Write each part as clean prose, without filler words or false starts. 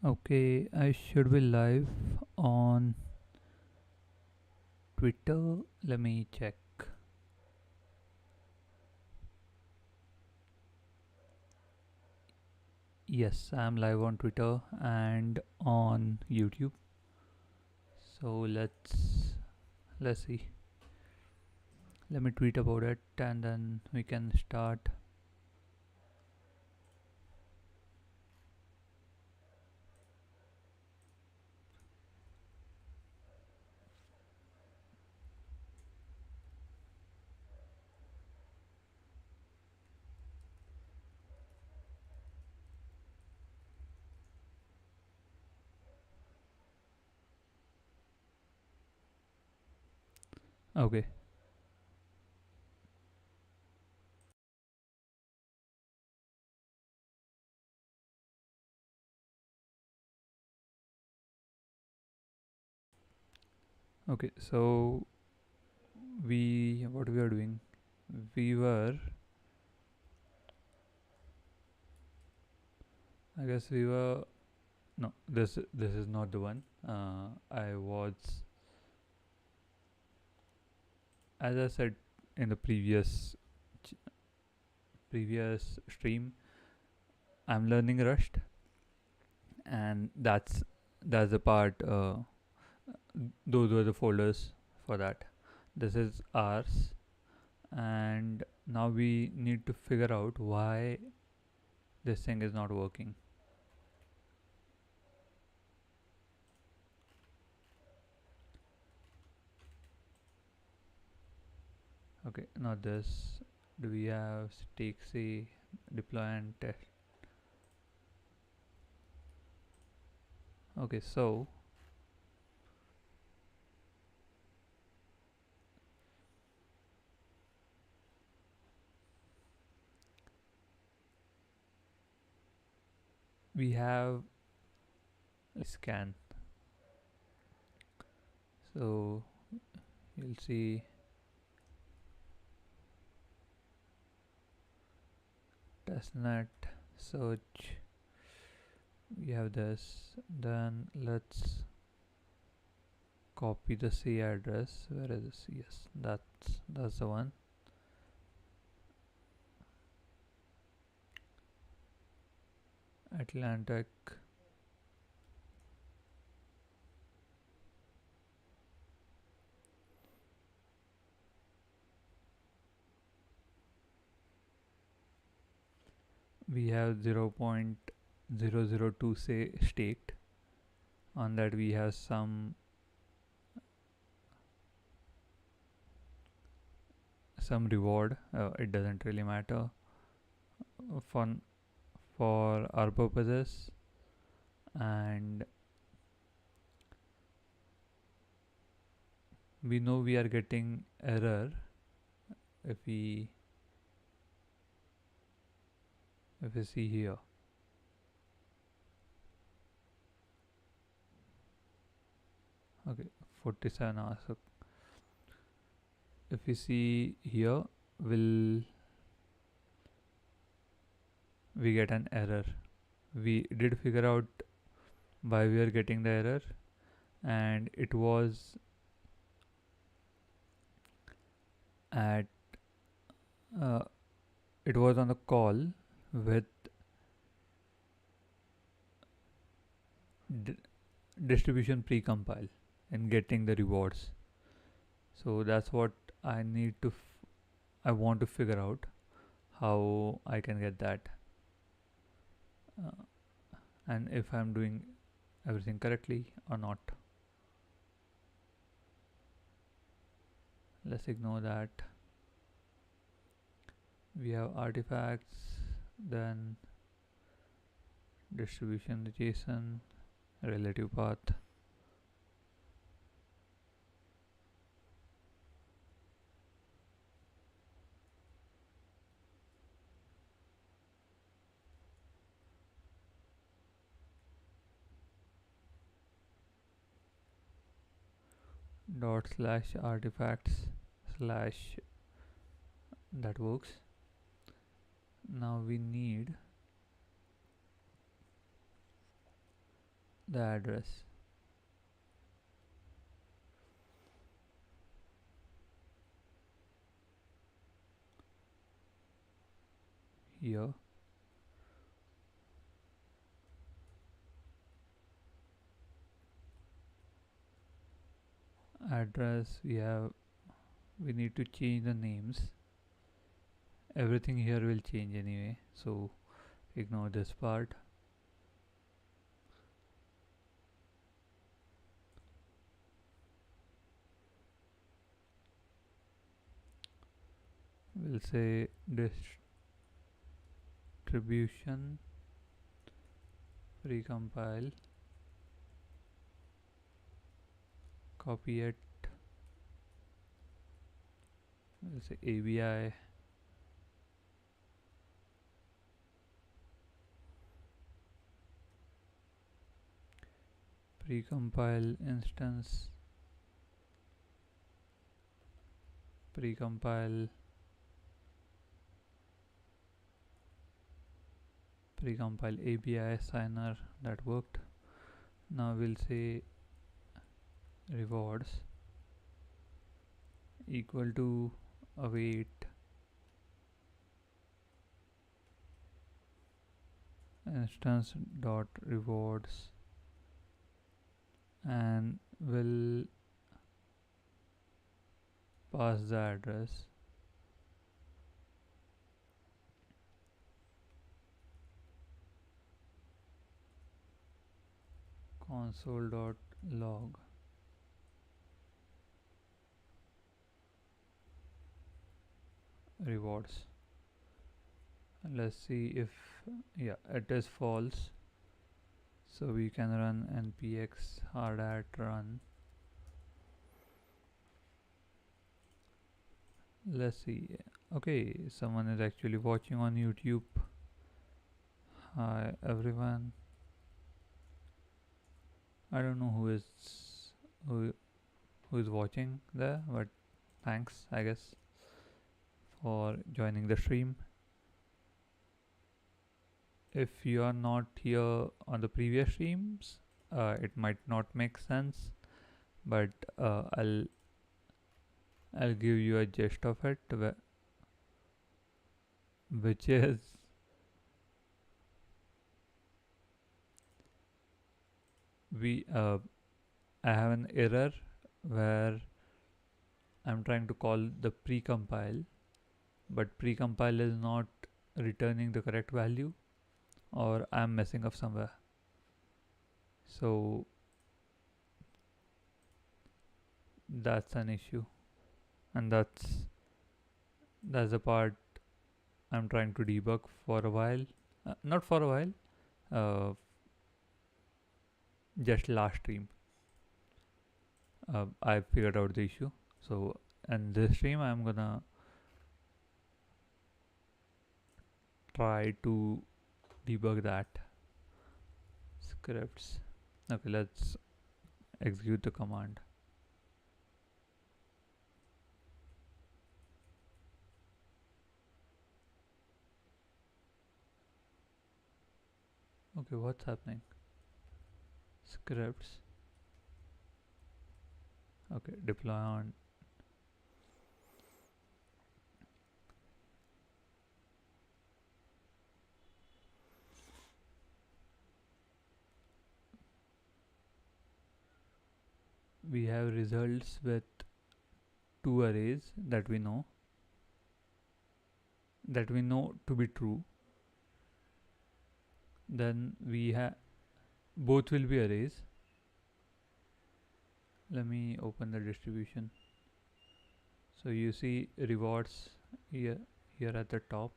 Okay, I should be live on Twitter. Let me check. Yes, I'm live on Twitter and on YouTube. So let's see. Let me tweet about it and then we can start. Okay. Okay. So we what we are doing? We were I guess we were no this is not the one. I was as I said in the previous stream. I'm learning Rust, and that's the part. Those were the folders for that. This is ours, and now we need to figure out why this thing is not working. Okay, now this. Do we have stake C deploy and test? Okay, so we have scan. So you'll see testnet search. We have this. Then let's copy the C address. Where is this? Yes, that's the one. Atlantic. We have 0.002 say staked. On that we have some reward. It doesn't really matter for for our purposes, and we know we are getting error if we see here. Okay, 47 hours. So if we see here, will we get an error? We did figure out why we are getting the error, and at uh, it was on the call with d- distribution precompile and getting the rewards. So that's what I need to I want to figure out how I can get that, uh, and if I'm doing everything correctly or not. Let's ignore that. We have artifacts, then distribution JSON, relative path. Dot slash artifacts slash, that works. Now we need the address. Here address, we need to change the names. Everything here will change anyway, so ignore this part. We'll say distribution precompile, copy it. We'll say ABI precompile instance, precompile ABI signer. That worked. Now we'll say rewards equal to await instance dot rewards, and we'll pass the address. Console.log rewards. Let's see if it is false, so we can run npx hard run. Let's see. Okay, someone is actually watching on YouTube. Hi everyone. I don't know who is watching there, but thanks, I guess, for joining the stream. If you are not here on the previous streams, it might not make sense, but I'll give you a gist of it, which is I have an error where I'm trying to call the precompile, but precompile is not returning the correct value, or I'm messing up somewhere. So that's an issue, and that's the part I'm trying to debug for a while. Not for a while, just last stream. I figured out the issue. So in this stream, I'm gonna try to debug that. Scripts. Okay, let's execute the command. Okay, what's happening? Scripts. Okay, deploy on. We have results with 2 arrays that we know to be true. Then we have both will be arrays. Let me open the distribution. So you see rewards here at the top.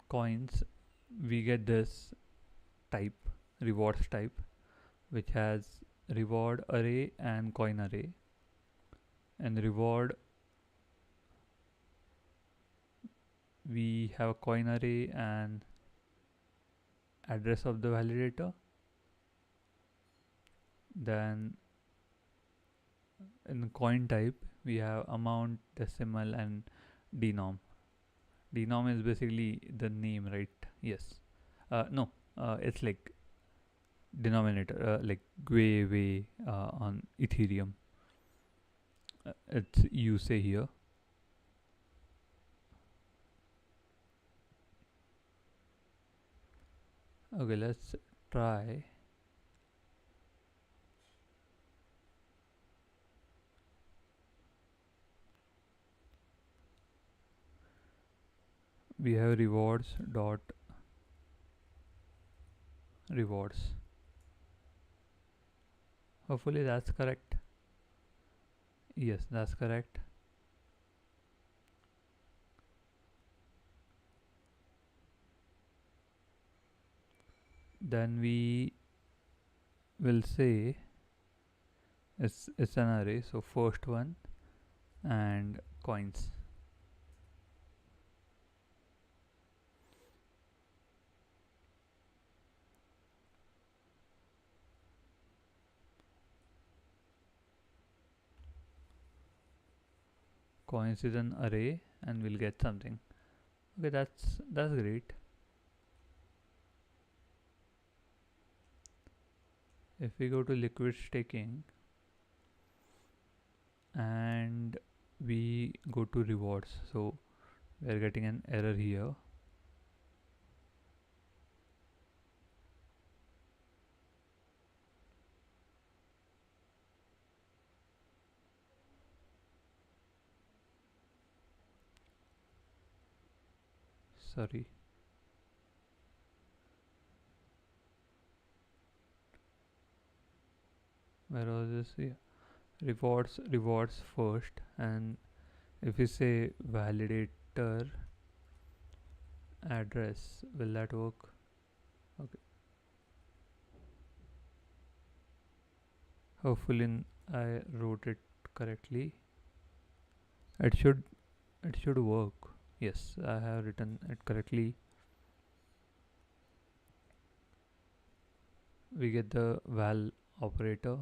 Coins, we get this type, rewards type, which has reward array and coin array. And reward, we have a coin array and address of the validator. Then in the coin type, we have amount, decimal, and denom. Denom is basically the name, right? Yes. No, it's like denominator, like way on Ethereum. It's you say here. Okay, let's try. We have rewards dot rewards. Hopefully that's correct. Yes, that's correct. Then we will say it's an array. So first one and coins. Coins is an array, and we'll get something. Okay, that's great. If we go to liquid staking and we go to rewards, so we are getting an error here. Sorry. Where was this? Yeah. Rewards first, and if we say validator address, will that work? Okay. Hopefully I wrote it correctly. It should work. Yes, I have written it correctly. We get the val operator,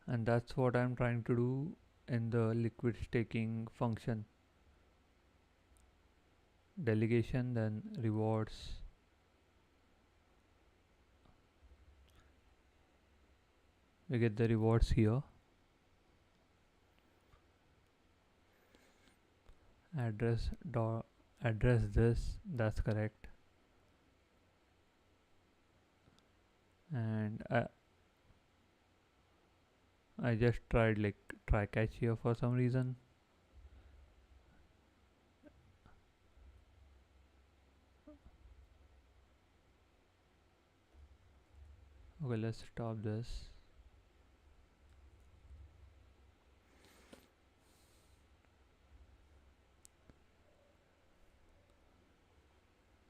and that's what I'm trying to do in the liquid staking function. Delegation, then rewards. We get the rewards here. Address dot address this, that's correct. And I just tried like try catch here for some reason. Okay, let's stop this.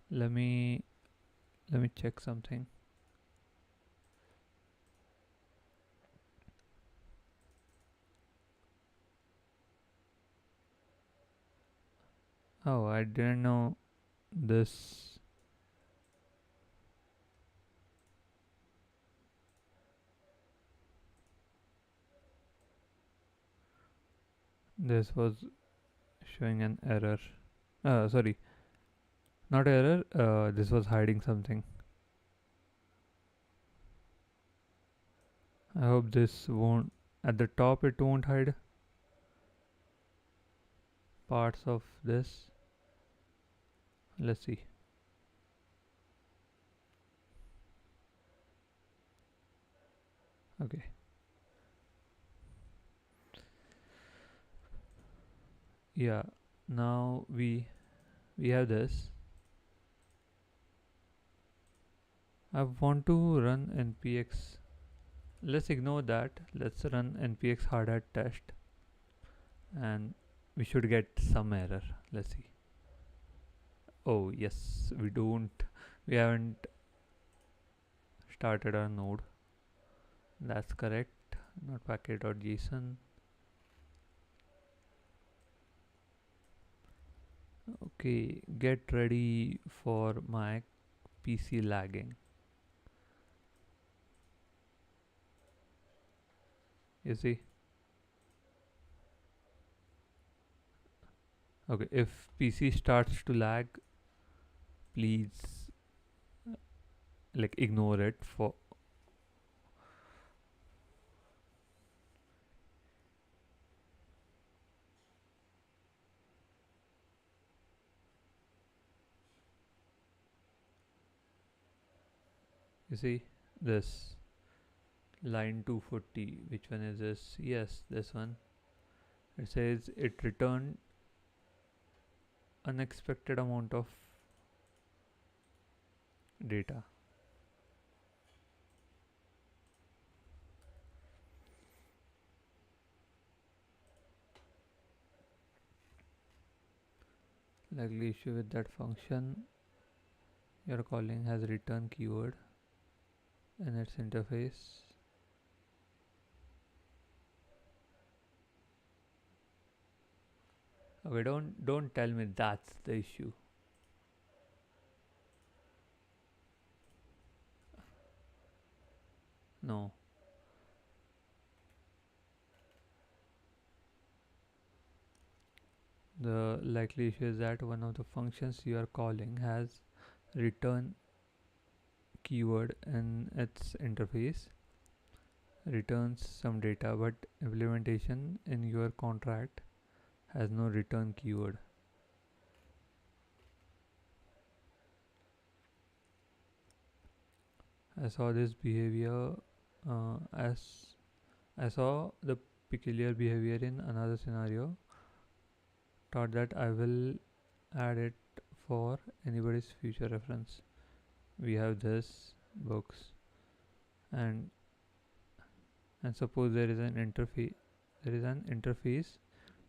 Let me check something. Oh, I didn't know this. This was showing an error. Sorry, not error. This was hiding something. I hope this won't. At the top, it won't hide parts of this. Let's see. Okay. Yeah. Now we have this. I want to run npx. Let's ignore that. Let's run npx hard hat test, and we should get some error. Let's see. Oh yes, we haven't started our node. That's correct. Not package.json. Okay, get ready for my PC lagging. You see? Okay, if PC starts to lag, please like ignore it. For You see this line 240. Which one is this? Yes, this one. It says it returned unexpected amount of data. Likely issue with that function you're calling has return keyword in its interface. Okay, don't tell me that's the issue. No. The likely issue is that one of the functions you are calling has return keyword in its interface, returns some data, but implementation in your contract has no return keyword. I saw this behavior as I saw the peculiar behavior in another scenario. Thought that I will add it for anybody's future reference. We have this books, and suppose there is an interface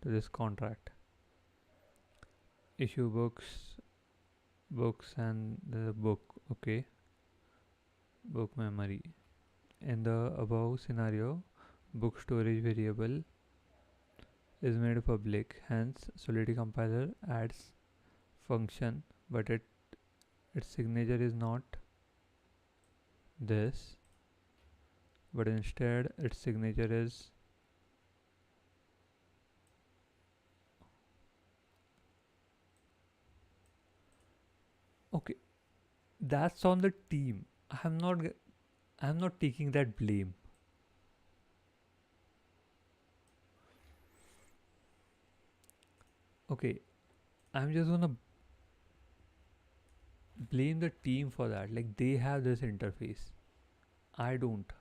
to this contract. Issue books and the book. Okay, book memory. In the above scenario, book storage variable is made public. Hence, Solidity compiler adds function, but its signature is not this, but instead its signature is okay. That's on the team. I'm not taking that blame. Okay, I'm just gonna blame the team for that. Like they have this interface. I don't.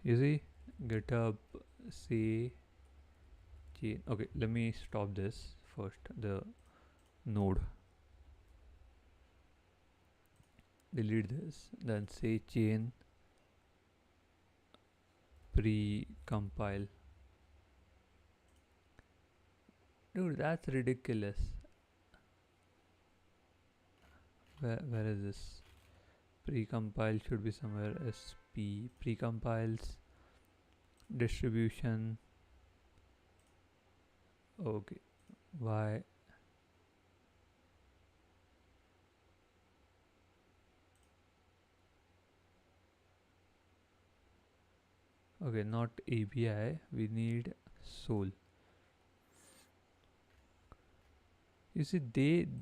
You see, GitHub say chain. Okay, let me stop this first. The node. Delete this. Then say chain pre-compile. Dude, that's ridiculous. Where is this? Pre-compile should be somewhere. SP pre-compiles distribution. Okay, why? Okay, not ABI. We need Soul. You see,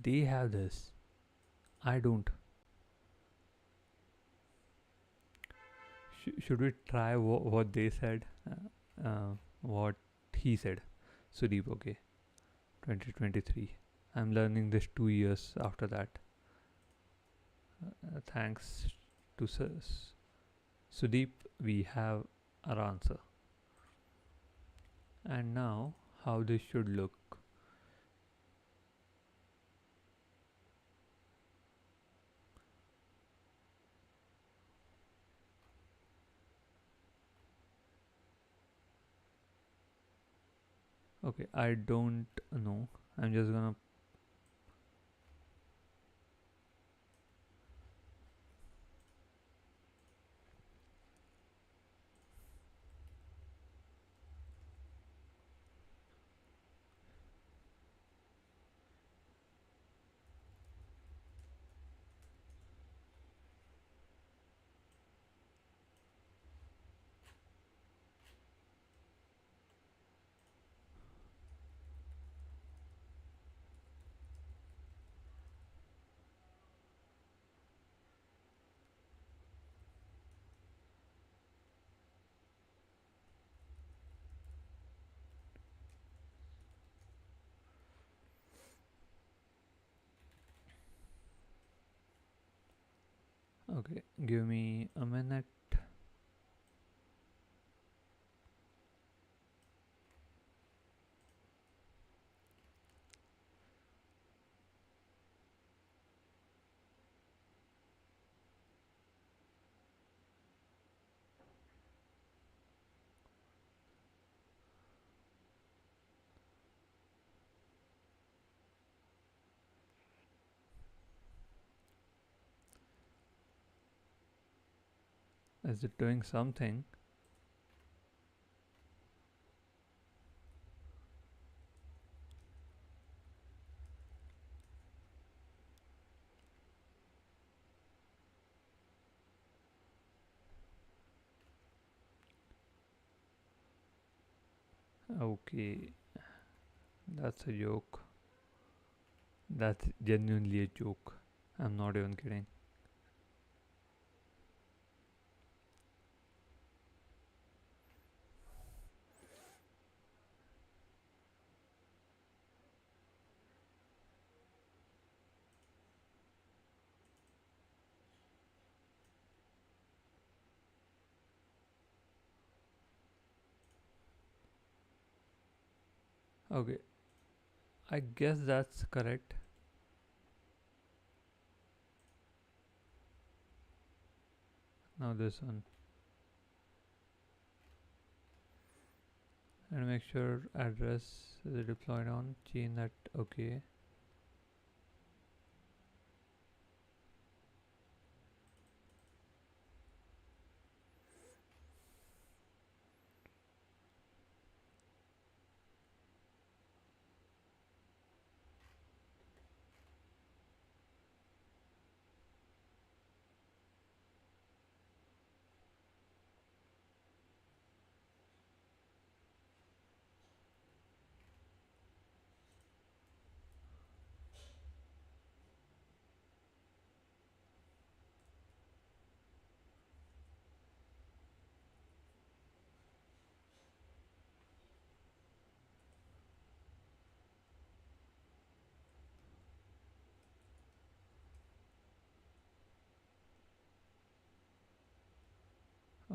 they have this. I don't. Should we try what they said? What he said. Sudeep, okay. 2023. I'm learning this 2 years after that. Thanks to Sudeep, we have our answer. And now, how this should look. Okay, I don't know. I'm just gonna. Okay, give me a minute. Is it doing something? Okay, that's a joke. That's genuinely a joke. I'm not even kidding. Okay, I guess that's correct. Now this one. And make sure address is deployed on chain that okay.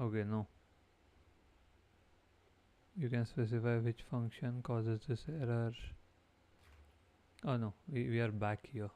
Okay, no. You can specify which function causes this error. Oh no, we are back here.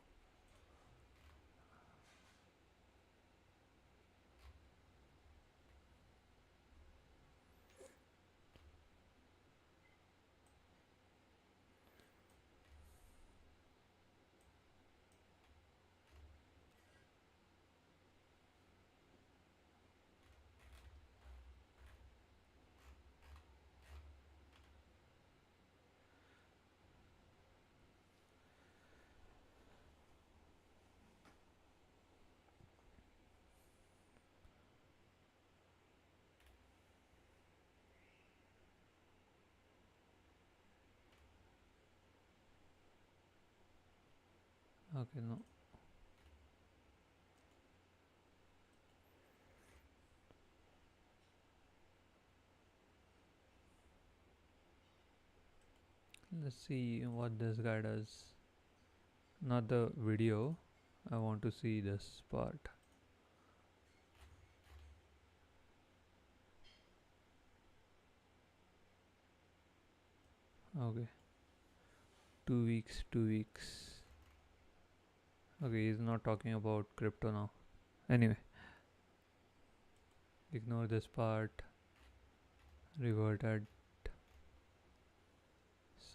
Okay, no. Let's see what this guy does. Not the video. I want to see this part. Okay. 2 weeks, 2 weeks. Okay, he's not talking about crypto now. Anyway, ignore this part. Reverted.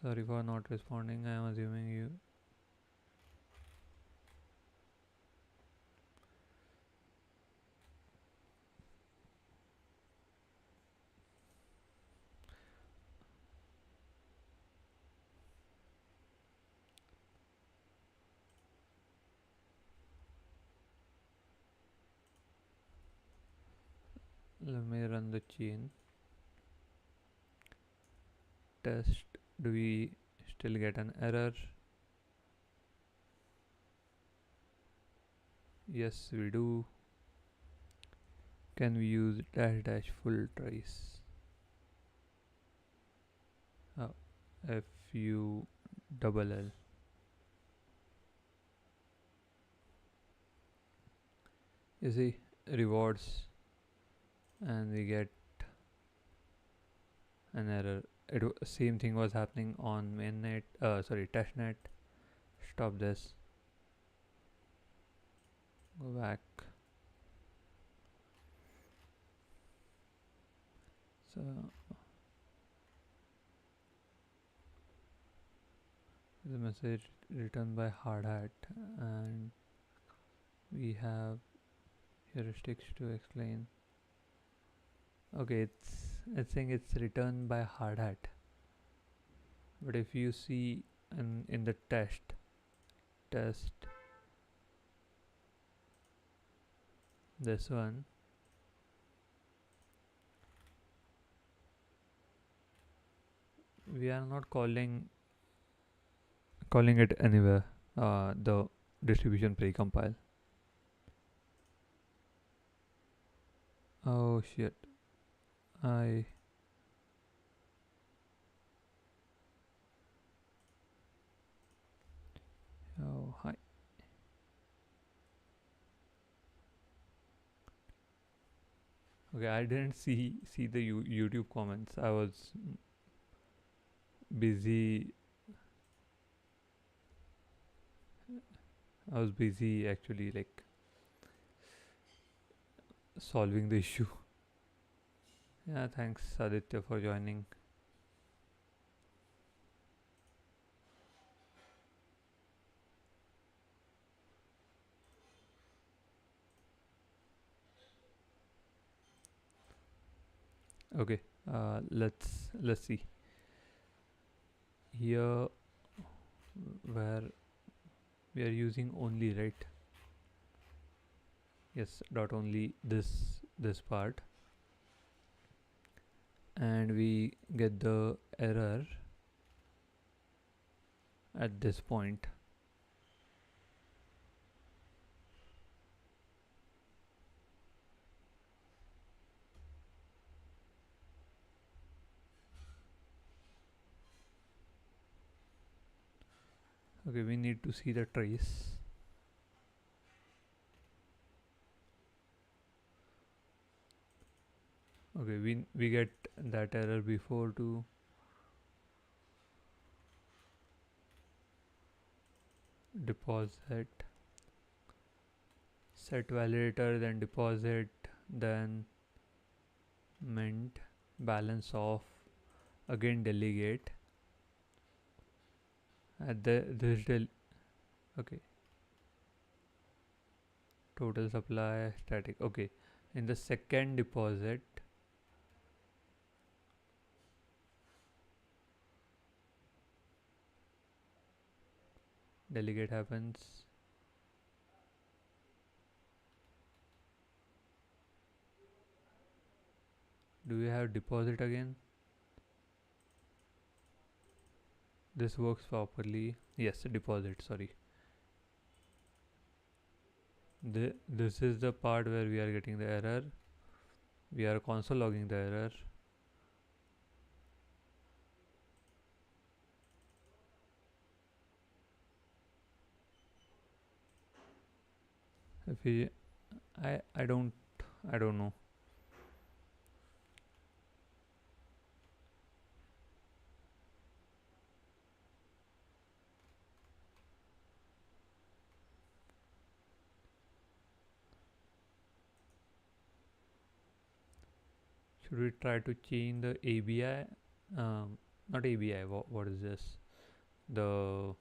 Sorry for not responding. I am assuming you. Let me run the chain. Test. Do we still get an error? Yes, we do. Can we use dash dash full trace? Oh, FU double L. You see rewards, and we get an error. Same thing was happening on mainnet. Sorry, testnet. Stop this. Go back. So the message written by hard hat, and we have heuristics to explain. Okay, it's saying it's written by hard hat, but if you see in the test this one, we are not calling it anywhere. The distribution precompile. Oh shit! I oh hi. Okay, I didn't see the YouTube comments. Busy. I was busy actually, like solving the issue. Yeah, thanks Aditya for joining. Okay, let's see here where we are using only, right? Yes, dot only this part, and we get the error at this point. Okay, we need to see the trace. Okay, we get that error before to deposit, set validator, then deposit, then mint, balance off, again delegate at okay, total supply static. Okay, in the second deposit, delegate happens. Do we have deposit again? This works properly. Yes, deposit, sorry. This is the part where we are getting the error. We are console logging the error. If we, I don't know. Should we try to change the ABI? Not ABI. What is this? The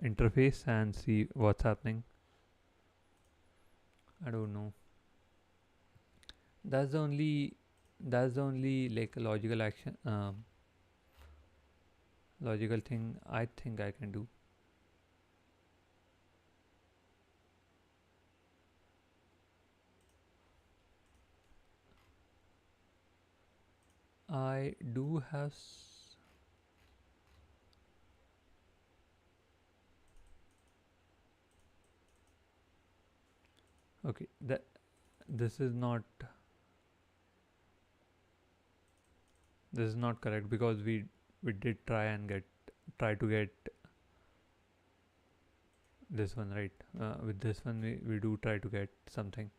interface, and see what's happening. I don't know. That's the only. That's the only like logical action. Logical thing I think I can do. I do have. Okay, that this is not this is not correct, because we did try to get this one, right? With this one we do try to get something.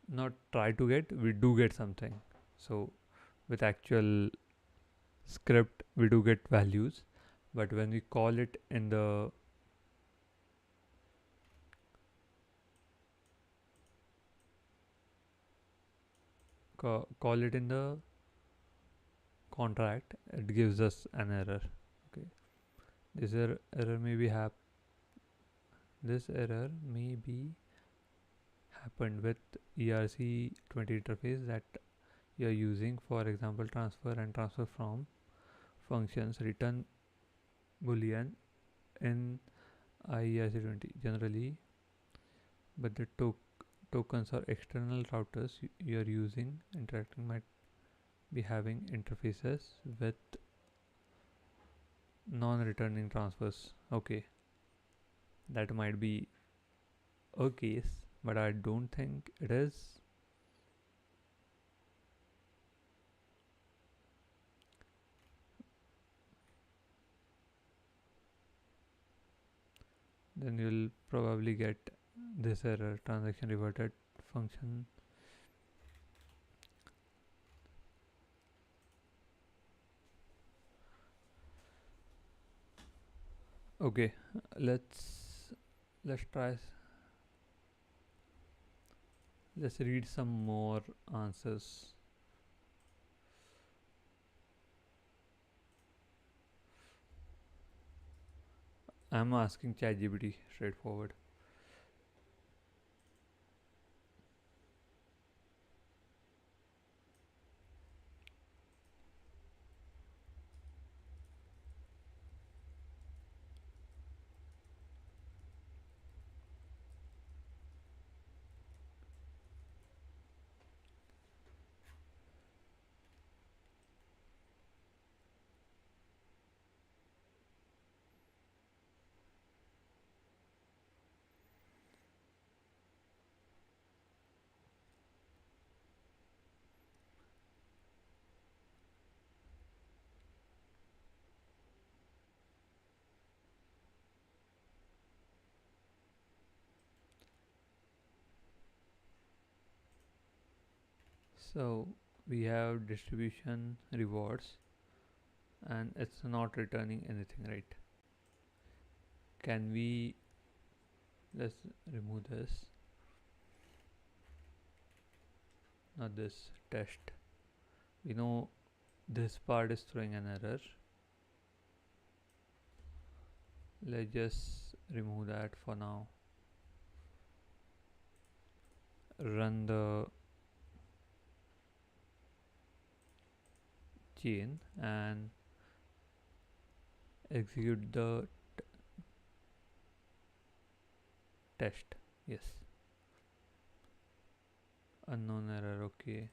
not try to get, we do get something. So with actual script we do get values, but when we call it in the call it in the contract, it gives us an error. Okay, this error may be this error may be happened with ERC20 interface that you're using. For example, transfer and transfer from functions return boolean in IERC20 generally, but the tokens or external routers you're using interacting might be having interfaces with non-returning transfers. Okay, that might be a case, but I don't think it is. Then you'll probably get this error, transaction reverted function. Okay, let's try. Let's read some more answers. I'm asking ChatGPT straightforward. So we have distribution rewards and it's not returning anything, right? Can we, let's remove this, not this test. We know this part is throwing an error. Let's just remove that for now. Run the chain and execute the test. Yes, unknown error. Okay,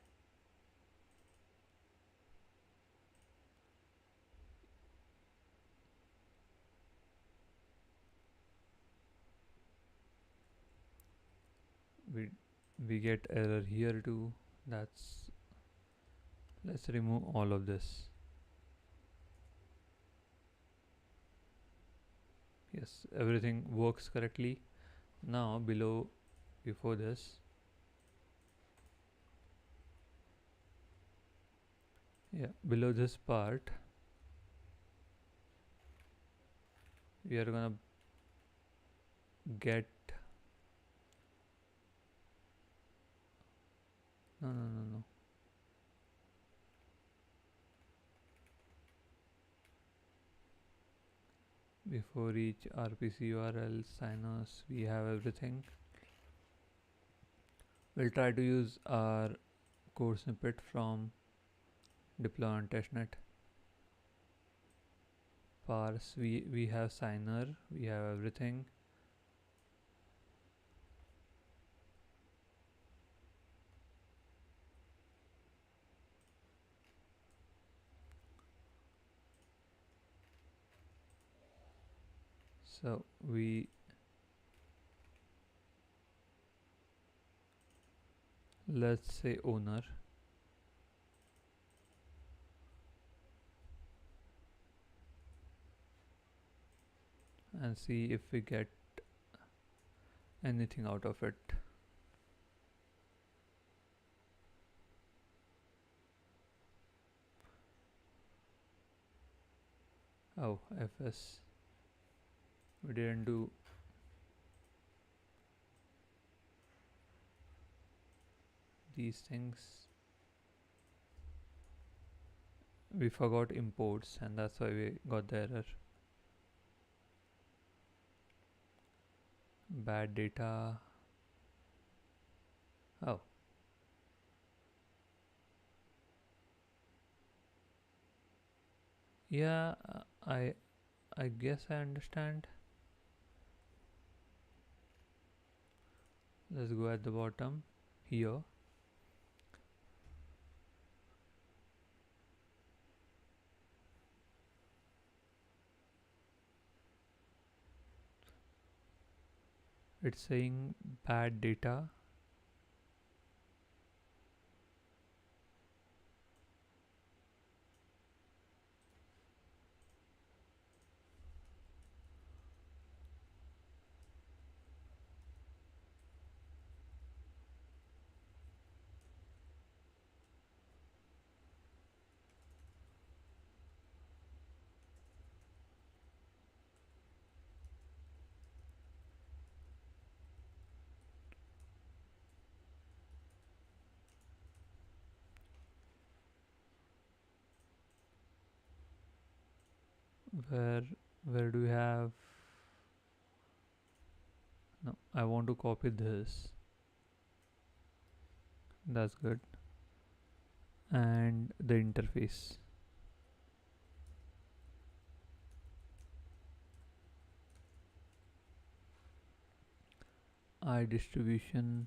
we we get error here too. That's, let's remove all of this. Yes, everything works correctly. Now below, before this, yeah, below this part we are gonna get, no, before each RPC URL signers we have everything. We'll try to use our code snippet from deploy on testnet. Parse, we have signer, we have everything. So let's say owner, and see if we get anything out of it. Oh, FS. We didn't do. These things. We forgot imports, and that's why we got the error. Bad data. Oh. Yeah, I guess I understand. Let's go at the bottom here. It's saying bad data. Where where do we have? No, I want to copy this. That's good. And the interface. I distribution.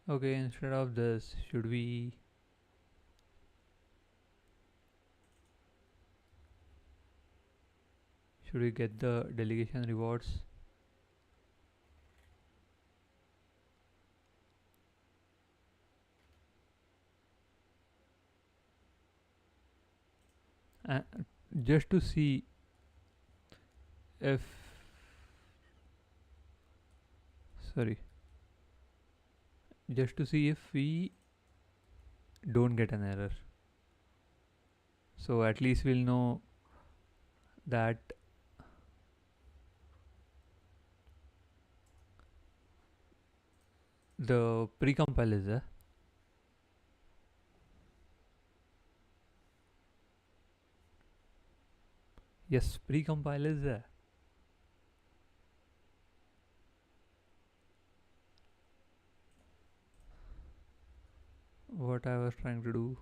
Okay, instead of this, should we get the delegation rewards? Uh, just to see if sorry, just to see if we don't get an error. So at least we'll know that the precompile is there. Yes, precompile is there. What I was trying to do.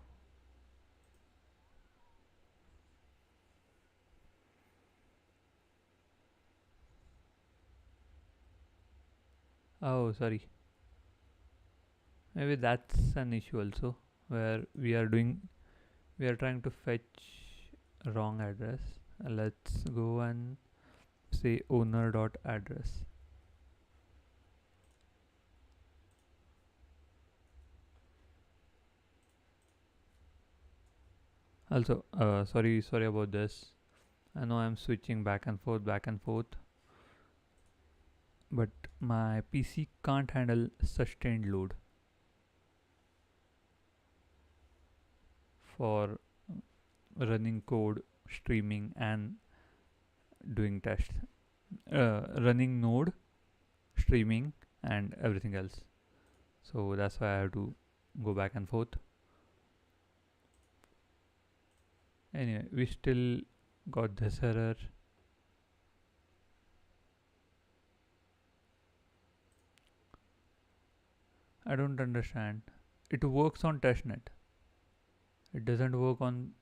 Oh, sorry. Maybe that's an issue also, where we are trying to fetch a wrong address. Let's go and say owner dot address. Also, sorry about this. I know I'm switching back and forth, but my PC can't handle sustained load for running code, streaming, and doing tests. Running Node, streaming, and everything else. So that's why I have to go back and forth. Anyway, we still got this error. I don't understand. It works on testnet. It doesn't work on.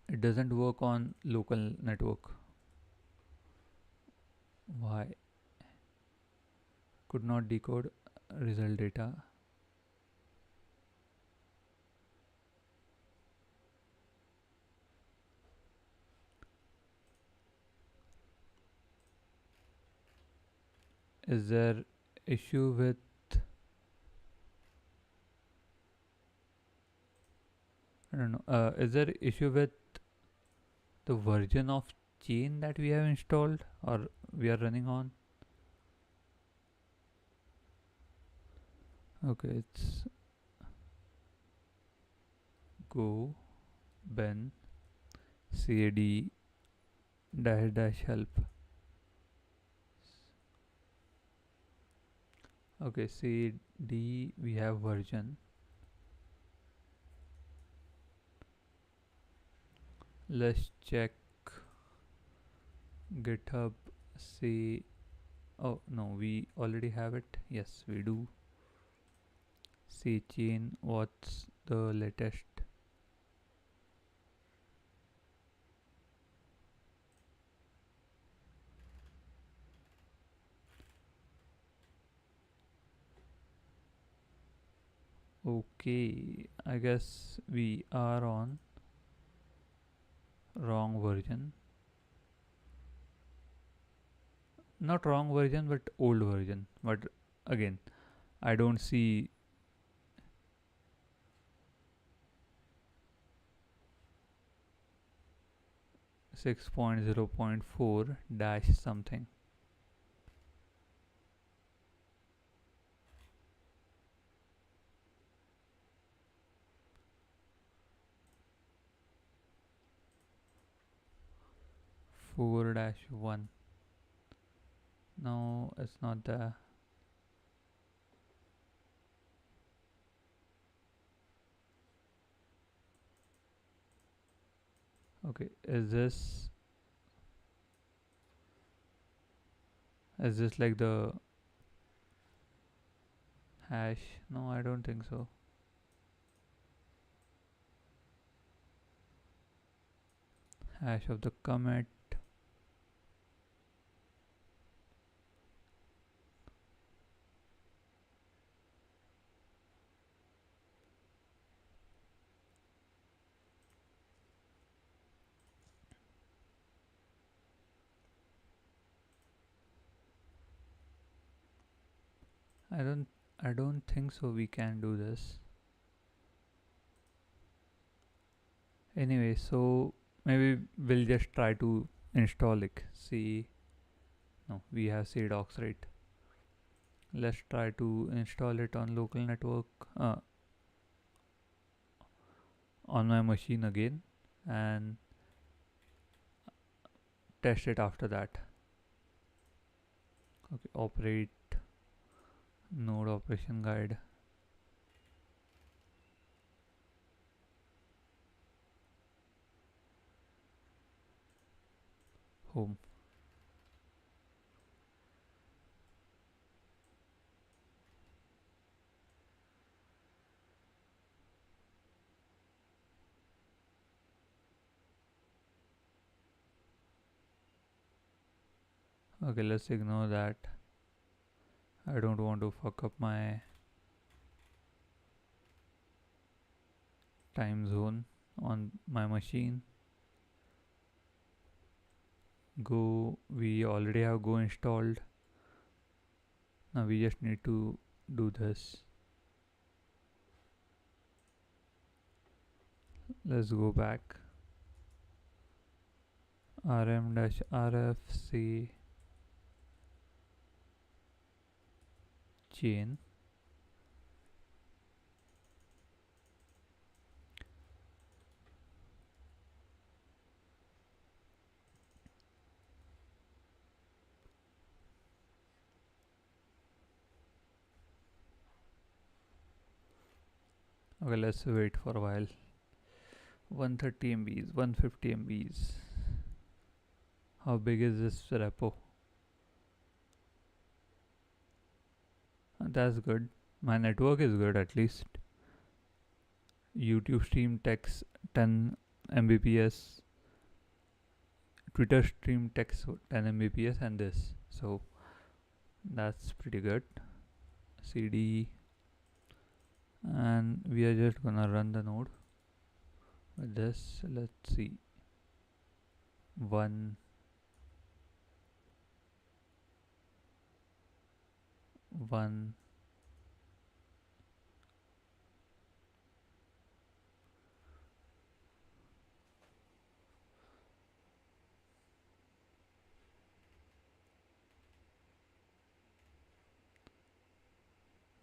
It doesn't work on local network. Why? Could not decode. result data. Is there issue with, I don't know, is there issue with the version of chain that we have installed or we are running on? Okay, it's go ben cad dash dash help. Okay, cd we have version. Let's check github. See, oh no, we already have it. Yes, we do. See chain, what's the latest? Okay, I guess we are on wrong version. Not wrong version, but old version. But again, I don't see 6.0.4 dash something. Four dash one. No, it's not the. Okay, is this like the hash? No, I don't think so. Hash of the commit. I don't I don't think so we can do this. Anyway, so maybe we'll just try to install it. See, no, we have cdocs, right? Let's try to install it on local network, on my machine again, and test it after that. Okay, operate node operation guide. Home. Okay, let's ignore that. I don't want to fuck up my time zone on my machine. Go, we already have Go installed. Now we just need to do this. Let's go back. rm-rfc chain. Okay, let's wait for a while. 130 MBs, 150 MBs. How big is this repo? That's good. My network is good at least. YouTube stream takes 10 Mbps. Twitter stream takes 10 Mbps and this. So that's pretty good. cd, and we are just gonna run the node with this. Let's see, 1 1.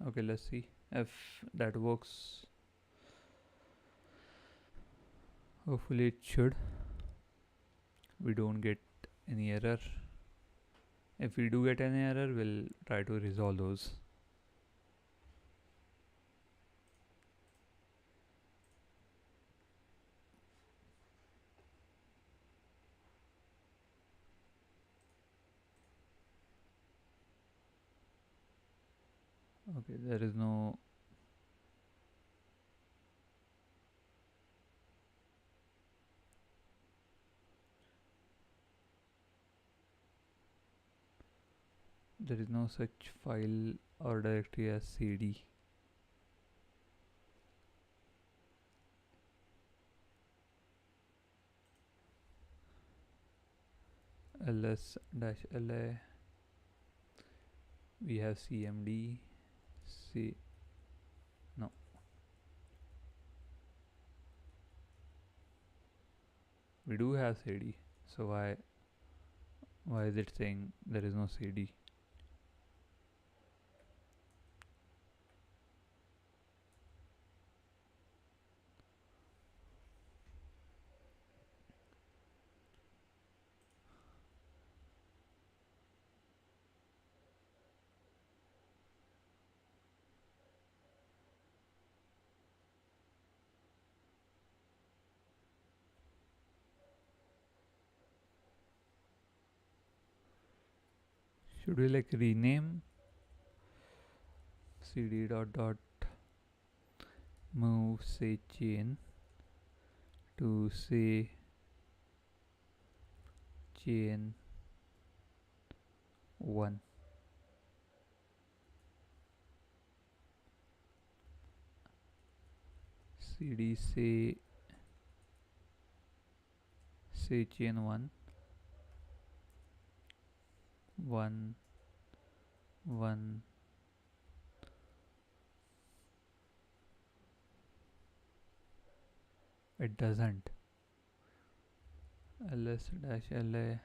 Okay, let's see if that works. Hopefully it should. We don't get any error. If we do get any error, we'll try to resolve those. Okay, there is no such file or directory as cd. ls-la, we have cmd. C no, we do have cd, so why is it saying there is no cd? Should we like rename cd dot move say chain to say chain 1? cd say chain 1 1 1. It doesn't. ls-la,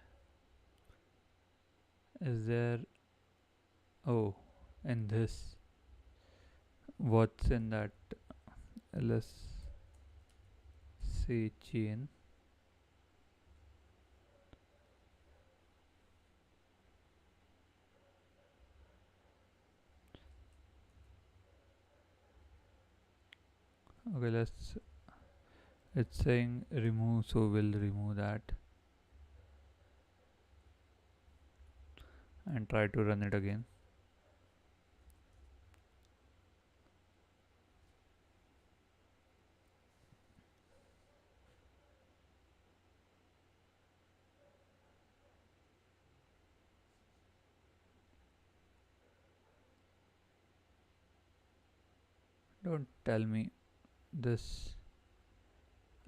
is there? Oh, in this, what's in that ls say chain? Okay, it's saying remove, so we'll remove that and try to run it again. Don't tell me this.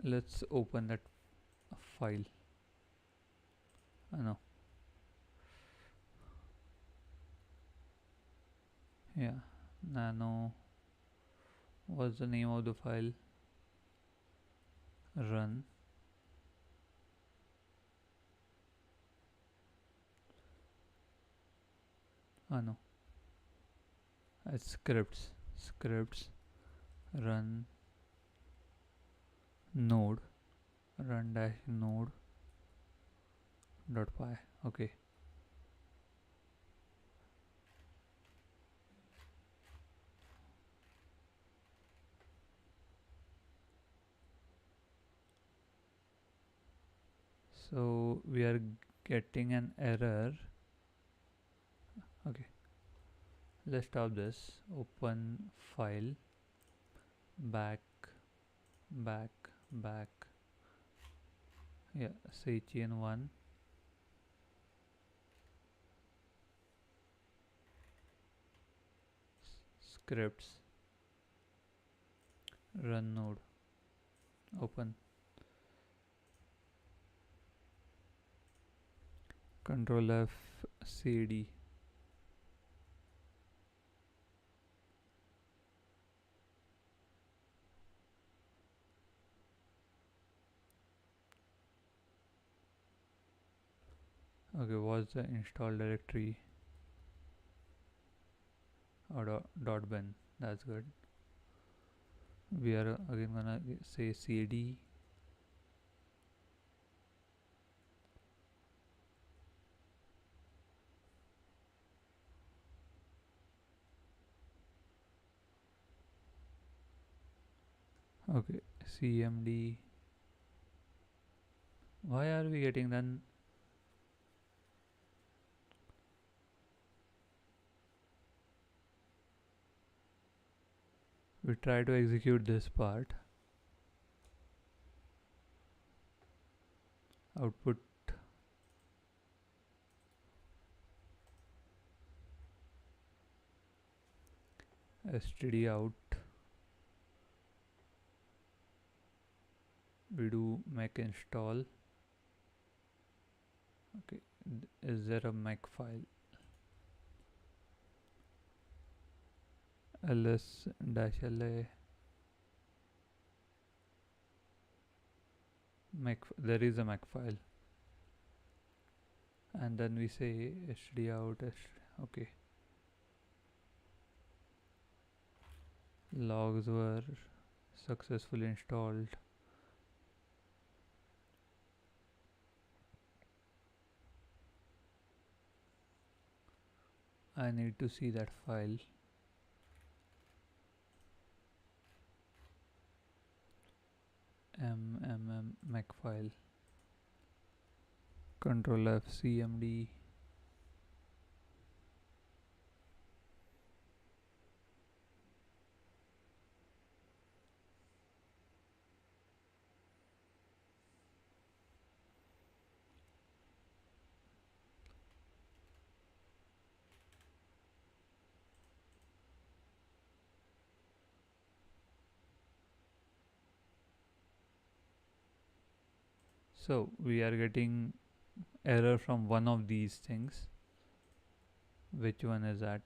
Let's open that file. No, yeah, nano, what's the name of the file? Run. No, it's scripts run node, run dash node dot py. Okay, so we are getting an error. Okay, let's stop this. Open file, back, yeah, say chain 1. scripts, run node, open, control F, cd. Okay, what's the install directory? Or dot bin. That's good. We are again gonna say cd. Okay, cmd. Why are we getting then? We try to execute this part. Output std out. We do make install. Okay, is there a make file? ls dash la make. There is a make file, and then we say std out. Okay, logs were successfully installed. I need to see that file. make file. Control F, cmd. So we are getting error from one of these things. Which one is that?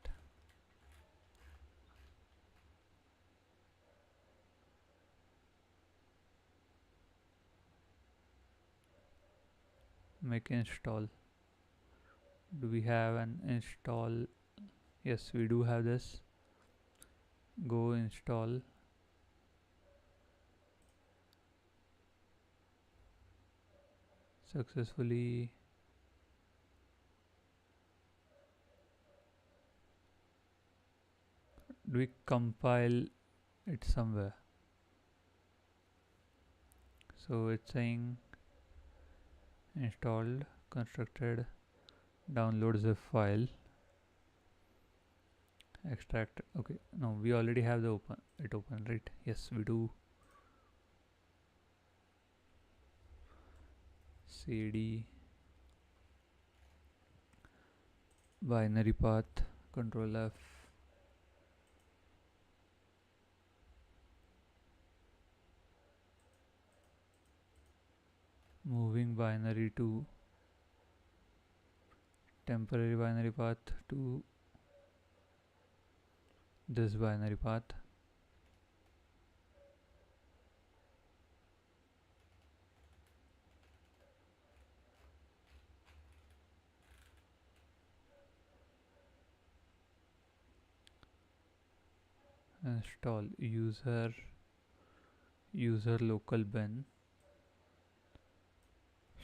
Make install. Do we have an install? Yes, we do have this. Go install. Successfully. Do we compile it somewhere? So it's saying installed, constructed, download zip file, extract. Okay, no, we already have the open, right? Yes, we do. cd binary path, control F. Moving binary to temporary binary path to this binary path. Install user local bin.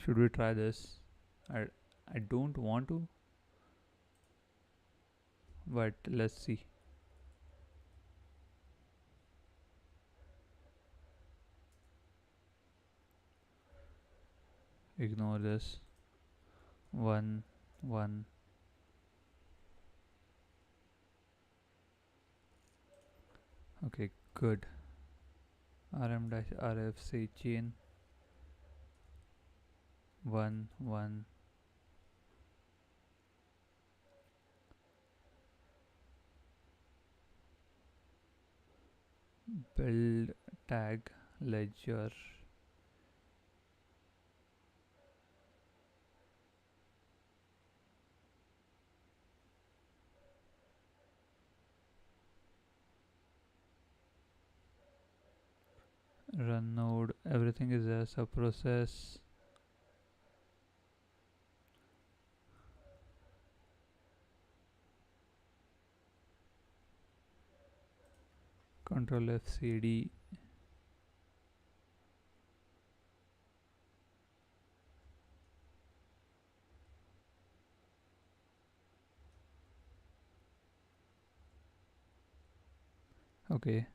Should we try this? I don't want to, but let's see. Ignore this. 1 1. Okay, good. rm-rf say chain 1 1. build tag ledger. Run node, everything is as a process. Control F CD. Okay,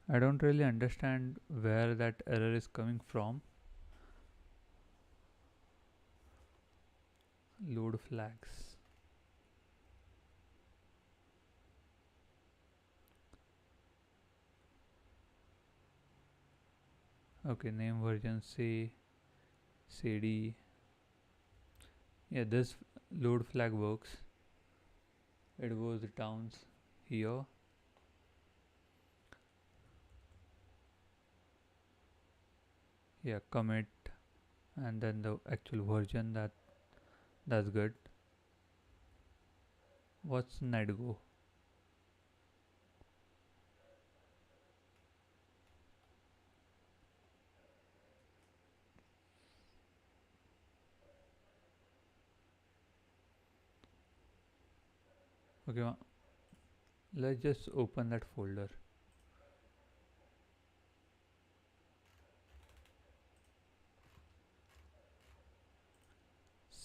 I don't really understand where that error is coming from. Load flags. Okay, name version C, CD. Yeah, this load flag works. It was the towns here. Yeah, commit and then the actual version, that's good. What's netgo? Okay, let's just open that folder.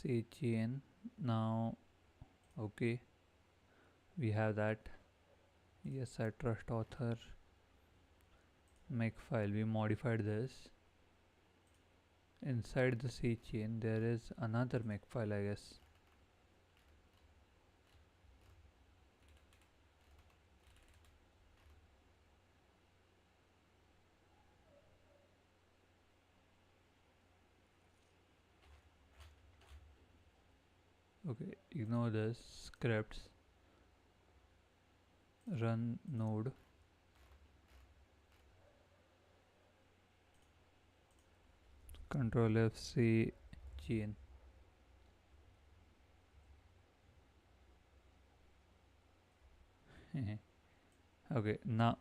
Cgn. Now, okay, we have that. Yes, I trust author. Make file. We modified this. Inside the C chain, there is another make file, I guess. Okay, ignore this. Scripts. Run node. Control F C chain. Okay, now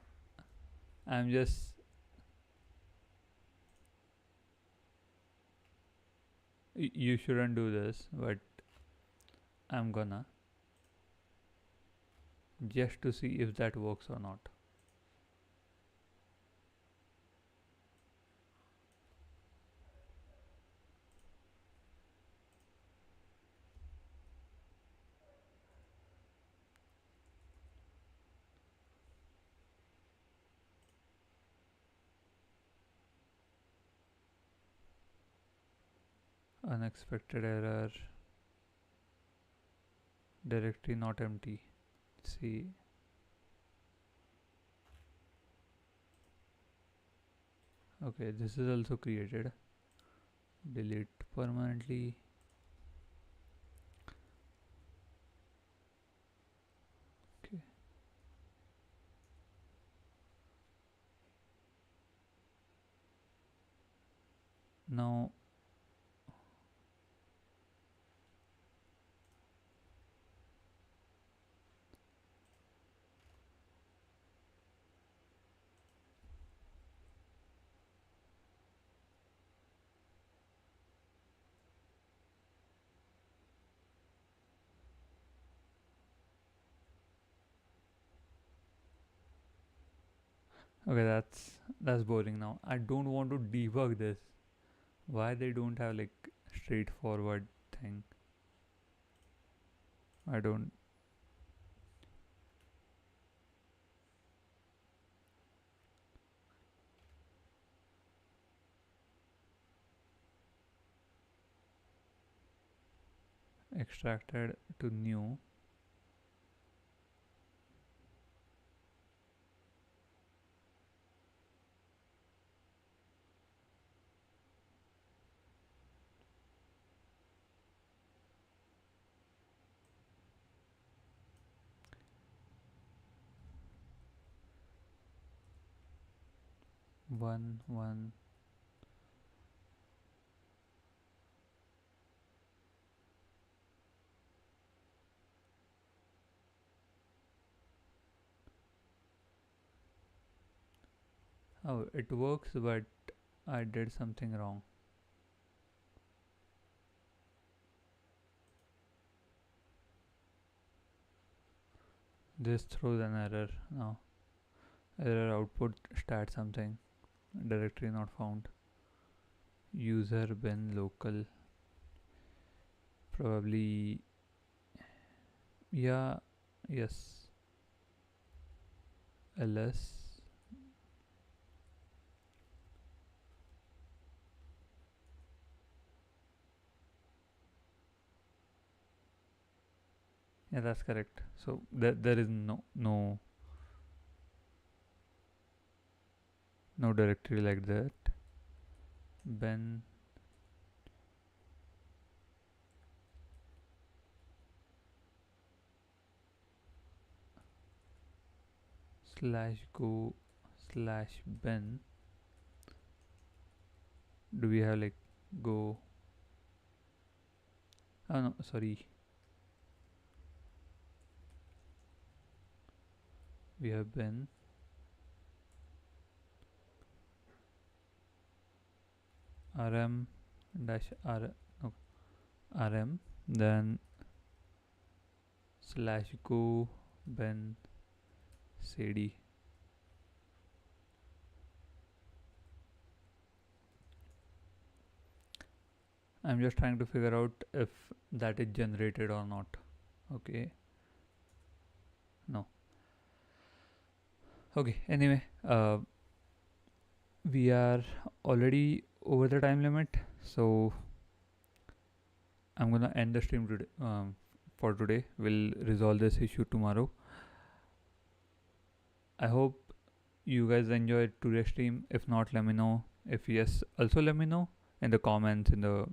I'm just you shouldn't do this, but I'm gonna just to see if that works or not. Unexpected error. Directory not empty. See. Okay, this is also created. Delete permanently. Okay. Now okay, that's boring now. I don't want to debug this. Why they don't have like straightforward thing? I don't extracted to new. 1 1. Oh, it works, but I did something wrong. This throws an error now. Error output stat something. Directory not found. User bin local. Probably. Yeah. Yes. ls. Yeah, that's correct. So there is no directory like that. Ben slash go slash ben. Do we have like go? Oh no, sorry. We have ben rm dash r no, rm, then slash go ben cd. I'm just trying to figure out if that is generated or not. Okay, no. Okay, anyway, we are already over the time limit, so I'm gonna end the stream today. For today, we'll resolve this issue tomorrow. I hope you guys enjoyed today's stream. If not, let me know. If yes, also let me know in the comments, in the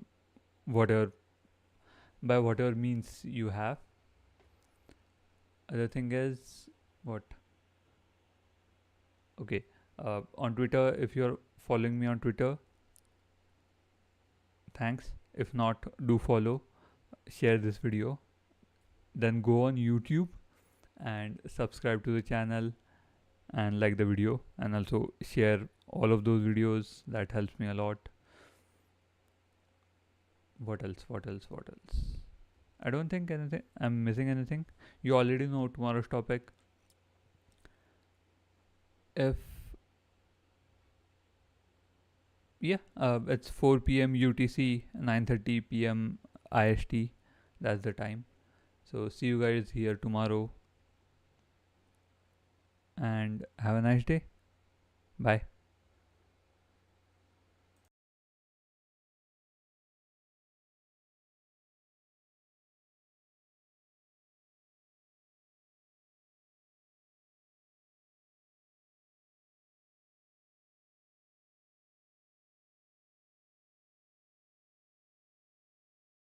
whatever, by whatever means you have. Other thing is what? Okay, on Twitter, if you're following me on Twitter, thanks. If not, do follow, share this video, then go on YouTube and subscribe to the channel and like the video, and also share all of those videos. That helps me a lot. What else? I don't think anything I'm missing anything. You already know tomorrow's topic. If yeah, it's 4 p.m. UTC, 9:30 p.m. IST. That's the time. So see you guys here tomorrow, and have a nice day. Bye.